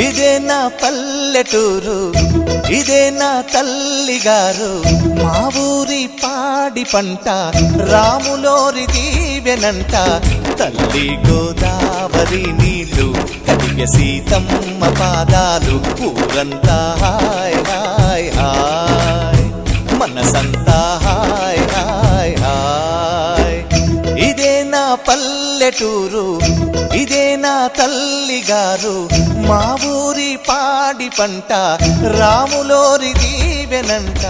ఇదే నా పల్లెటూరు, ఇదే నా తల్లిగారు, మా ఊరి పాడి పంట రాములోరి దీవెనంట. తల్లి గోదావరి నీళ్ళు కడిగే సీతమ్మ పాదాలు, ఊరంతా హాయ్ హాయ్ హాయ్, మనసంతా హాయ్ హాయ్ హాయ్. ఇదే నా పల్లెటూరు, ఇదే నా తల్లిగారు, మా ఊరి పాడి పంట రాములోరి దీవెనంట.